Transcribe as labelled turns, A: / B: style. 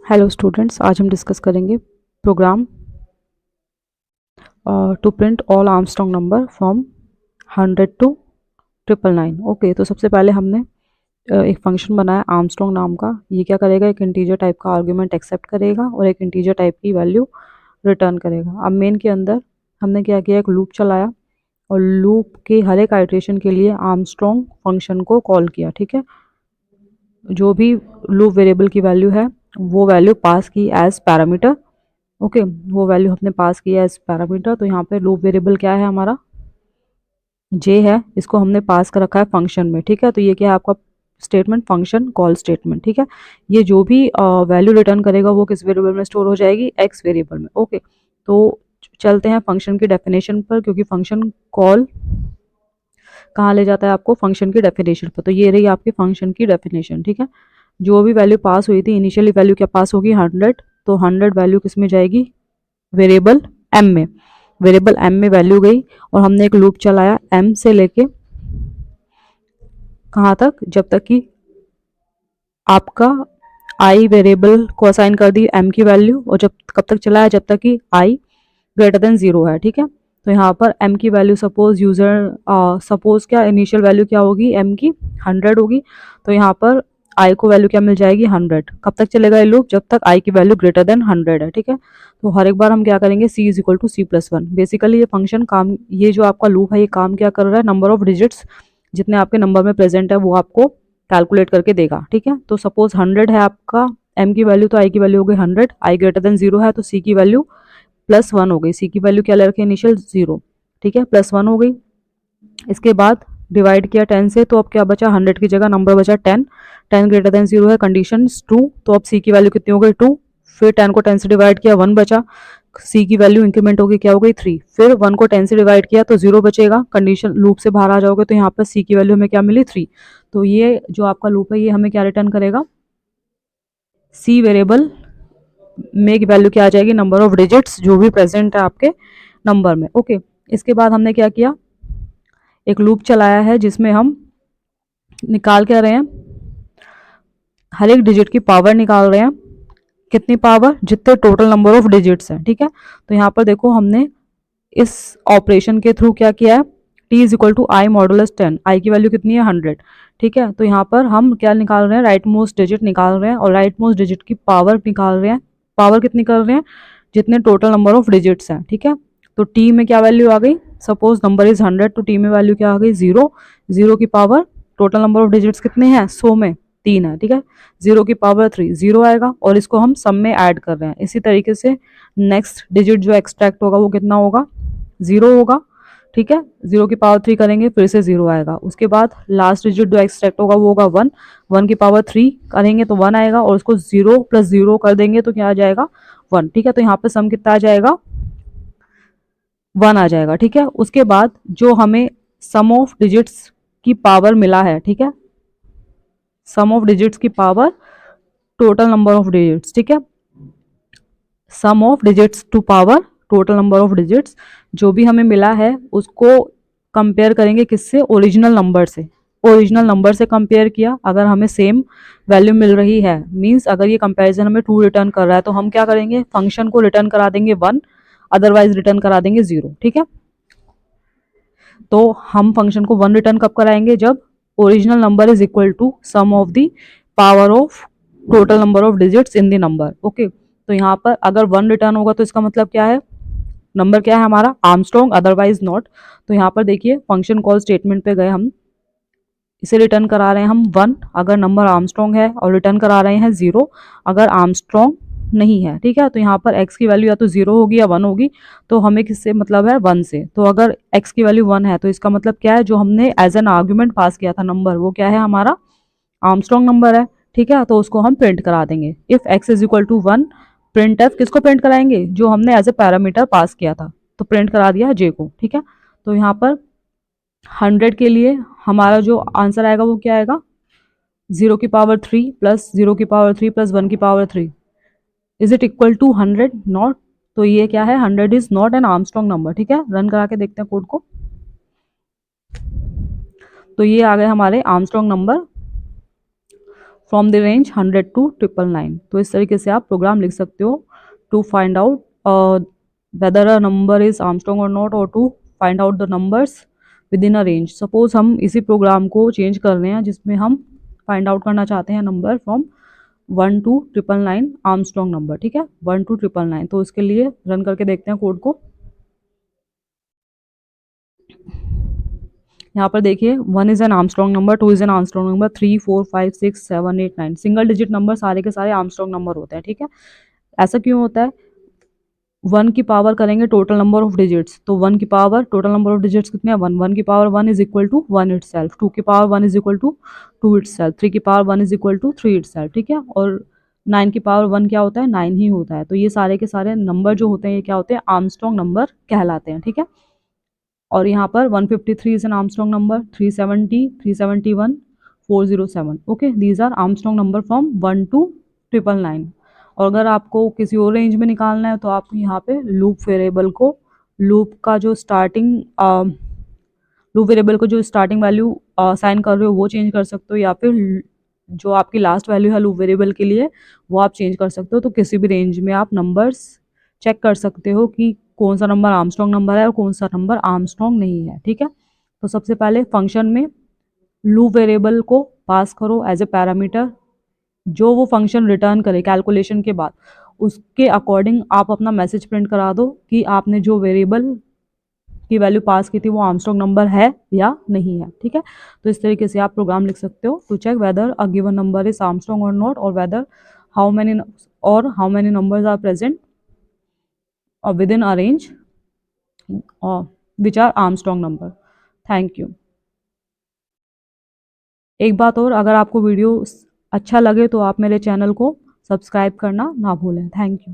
A: Hello students, आज हम discuss करेंगे program to print all Armstrong number from 100 to 999। Okay, तो सबसे पहले हमने एक फंक्शन बनाया आर्मस्ट्रॉन्ग नाम का। ये क्या करेगा, एक इंटीजर टाइप का आर्गुमेंट एक्सेप्ट करेगा और एक इंटीजर टाइप की वैल्यू रिटर्न करेगा। अब मेन के अंदर हमने क्या किया, एक लूप चलाया और लूप के हर एक आइट्रेशन के लिए आर्मस्ट्रॉन्ग फंक्शन को कॉल किया। ठीक है, जो भी लूप वेरिएबल की वैल्यू है वो वैल्यू पास की एज पैरामीटर। ओके, वो वैल्यू हमने पास किया एज पैरामीटर। तो यहाँ पे लूप वेरिएबल क्या है हमारा, जे है, इसको हमने पास कर रखा है फंक्शन में। ठीक है, तो ये क्या है आपका स्टेटमेंट, फंक्शन कॉल स्टेटमेंट। ठीक है, ये जो भी वैल्यू रिटर्न करेगा वो किस वेरिएबल में स्टोर हो जाएगी, एक्स वेरिएबल में। ओके, तो चलते हैं फंक्शन की डेफिनेशन पर, क्योंकि फंक्शन कॉल कहाँ ले जाता है आपको, फंक्शन की डेफिनेशन पर। तो ये रही आपकी फंक्शन की डेफिनेशन। ठीक है, जो भी वैल्यू पास हुई थी इनिशियली, वैल्यू क्या पास होगी 100, तो 100 वैल्यू किस में जाएगी, वेरिएबल एम में। वेरिएबल एम में वैल्यू गई और हमने एक लूप चलाया एम से लेके कहाँ तक, जब तक कि आपका आई वेरिएबल को असाइन कर दी एम की वैल्यू, और जब कब तक चलाया, जब तक कि आई ग्रेटर देन 0 है। ठीक है, तो यहाँ पर एम की वैल्यू सपोज सपोज क्या इनिशियल वैल्यू क्या होगी एम की, 100 होगी। तो यहाँ पर आई को वैल्यू क्या मिल जाएगी, 100। कब तक चलेगा ये लूप, जब तक आई की वैल्यू ग्रेटर देन 100 है। ठीक है, तो हर एक बार हम क्या करेंगे, C is equal to C plus one. Basically ये फंक्शन काम, ये जो आपका लूप है ये काम क्या कर रहा है, नंबर ऑफ डिजिट्स जितने आपके नंबर में प्रेजेंट है वो आपको कैलकुलेट करके देगा। ठीक है, तो सपोज 100 है आपका एम की वैल्यू, तो आई की वैल्यू हो गई 100, आई ग्रेटर देन 0 है तो सी की वैल्यू +1 हो गई। सी की वैल्यू क्या ले रखी है, इनिशियल 0। ठीक है, +1 हो गई। इसके बाद डिवाइड किया 10 से, तो अब क्या बचा, 100 की जगह नंबर बचा 10। 10 ग्रेटर देन 0 है, कंडीशन ट्रू, तो अब सी की वैल्यू कितनी हो गई, 2। फिर 10 को 10 से डिवाइड किया, 1 बचा। सी की वैल्यू इंक्रीमेंट होगी, क्या हो गई 3। फिर 1 को 10 से डिवाइड किया तो 0 बचेगा, कंडीशन लूप से बाहर आ जाओगे तो यहाँ पर सी की वैल्यू हमें क्या मिली, 3। तो ये जो आपका लूप है ये हमें क्या रिटर्न करेगा, सी वेरिएबल में की वैल्यू क्या आ जाएगी, नंबर ऑफ डिजिट्स जो भी प्रेजेंट है आपके नंबर में। ओके, इसके बाद हमने क्या किया, एक लूप चलाया है जिसमें हम निकाल क्या रहे हैं, हर एक डिजिट की पावर निकाल रहे हैं। कितनी पावर, जितने टोटल नंबर ऑफ डिजिट्स हैं। ठीक है, तो यहाँ पर देखो हमने इस ऑपरेशन के थ्रू क्या किया है, t is equal to I modulus 10, I की वैल्यू कितनी है 100। ठीक है, तो यहाँ पर हम क्या निकाल रहे हैं, राइट मोस्ट डिजिट निकाल रहे हैं, और राइट मोस्ट डिजिट की पावर निकाल रहे हैं। पावर कितनी कर रहे हैं, जितने टोटल नंबर ऑफ डिजिट्स हैं। ठीक है, तो t में क्या वैल्यू आ गई, सपोज नंबर इज 100, तो t में वैल्यू क्या आ गई, 0। 0 की power, total number of digits कितने हैं 100 में 3 है। ठीक है, 0 की पावर 3, 0 आएगा, और इसको हम सम में ऐड कर रहे हैं। इसी तरीके से नेक्स्ट डिजिट जो एक्सट्रैक्ट होगा वो कितना होगा, 0 होगा। ठीक है, 0 की पावर 3 करेंगे फिर से 0 आएगा। उसके बाद लास्ट डिजिट जो एक्सट्रैक्ट होगा वो होगा 1। 1 की पावर 3 करेंगे तो 1 आएगा, और उसको 0 + 0 कर देंगे तो क्या आ जाएगा, 1। ठीक है, तो यहाँ पे सम कितना आ जाएगा, 1 आ जाएगा। ठीक है, उसके बाद जो हमें सम ऑफ डिजिट्स की पावर मिला है, ठीक है, सम ऑफ डिजिट्स की power total number of digits. ठीक है, sum of digits to power total number of digits, जो भी हमें मिला है उसको कंपेयर करेंगे किससे, ओरिजिनल नंबर से। ओरिजिनल नंबर से कंपेयर किया, अगर हमें सेम वैल्यू मिल रही है, मींस अगर ये कंपैरिजन हमें 2 रिटर्न कर रहा है, तो हम क्या करेंगे, फंक्शन को रिटर्न करा देंगे 1, अदरवाइज रिटर्न करा देंगे 0। ठीक है, तो हम फंक्शन को 1 रिटर्न कब कराएंगे, जब original number is equal to sum of the power of total number of digits in the number. Okay, तो यहाँ पर अगर 1 रिटर्न होगा तो इसका मतलब क्या है, नंबर क्या है हमारा, आर्मस्ट्रॉन्ग, अदरवाइज नॉट। तो यहाँ पर देखिए फंक्शन कॉल स्टेटमेंट पे गए हम, इसे रिटर्न करा रहे हैं हम 1 अगर नंबर आर्मस्ट्रॉन्ग है, और रिटर्न करा रहे हैं 0 अगर आर्मस्ट्रॉन्ग नहीं है। ठीक है, तो यहाँ पर x की वैल्यू या तो 0 होगी या 1 होगी, तो हमें किससे मतलब है, 1 से। तो अगर x की वैल्यू 1 है तो इसका मतलब क्या है, जो हमने एज एन आर्ग्यूमेंट पास किया था नंबर, वो क्या है हमारा आर्मस्ट्रॉन्ग नंबर है। ठीक है, तो उसको हम प्रिंट करा देंगे। If x is equal to 1, print F किसको प्रिंट कराएंगे, जो हमने एज ए पैरामीटर पास किया था, तो प्रिंट करा दिया j को। ठीक है, तो यहाँ पर 100 के लिए हमारा जो आंसर आएगा वो क्या आएगा, 0 की पावर 3 प्लस 0 की पावर 3 प्लस 1 की power 3, is it equal to 100, not. तो ये क्या है, 100 is not an Armstrong number. ठीक है, रन करा के देखते हैं कोड को। तो ये आ गए हमारे Armstrong number from the range 100 to 999। तो इस तरीके से आप प्रोग्राम लिख सकते हो to find out whether a number is Armstrong और नॉट, और to find out the numbers within a range. Suppose हम इसी प्रोग्राम को चेंज कर रहे हैं जिसमें हम फाइंड आउट करना चाहते हैं number from 1 to 999 Armstrong number, ठीक है, 1 to 999। तो इसके लिए रन करके देखते हैं कोड को। यहाँ पर देखिए 1 is an Armstrong number, 2 is an Armstrong number, 3 4 5 6 7 8 9 single digit number सारे के सारे आर्मस्ट्रॉन्ग नंबर होते हैं, ठीक है। ऐसा क्यों होता है? 1 की पावर करेंगे टोटल नंबर ऑफ डिजिट्स, तो 1 की power total number of digits कितने हैं? 1। 1 की power 1 is equal to 1 itself, 2 की power 1 is equal to 2 itself, 3 की power 1 is equal to 3 itself, ठीक है। और 9 की पावर 1 क्या होता है? 9 ही होता है। तो ये सारे के सारे नंबर जो होते हैं ये क्या होते हैं? आर्मस्ट्रॉन्ग नंबर कहलाते हैं, ठीक है। और यहाँ पर 153 is an Armstrong number, 370, 371, 407, okay, these are Armstrong number from 1 to 999। और अगर आपको किसी और रेंज में निकालना है तो आप यहाँ पे लूप वेरिएबल को, लूप का जो स्टार्टिंग लूप वेरिएबल को जो स्टार्टिंग वैल्यू साइन कर रहे हो वो चेंज कर सकते हो, या फिर जो आपकी लास्ट वैल्यू है लूप वेरिएबल के लिए वो आप चेंज कर सकते हो। तो किसी भी रेंज में आप नंबर्स चेक कर सकते हो कि कौन सा नंबर आर्मस्ट्रॉन्ग नंबर है और कौन सा नंबर आर्मस्ट्रॉन्ग नहीं है, ठीक है। तो सबसे पहले फंक्शन में लूप वेरिएबल को पास करो एज ए पैरामीटर, जो वो फंक्शन रिटर्न करे कैलकुलेशन के बाद उसके अकॉर्डिंग आप अपना मैसेज प्रिंट करा दो कि आपने जो वेरिएबल की वैल्यू पास की थी वो आर्मस्ट्रॉन्ग नंबर है या नहीं है, ठीक है। तो इस तरीके से आप प्रोग्राम लिख सकते हो to check whether a given number is Armstrong और नॉट, और whether how many numbers are present or within a range which are Armstrong number। Thank you. एक बात और, अगर आपको वीडियो अच्छा लगे तो आप मेरे चैनल को सब्सक्राइब करना ना भूलें। Thank you.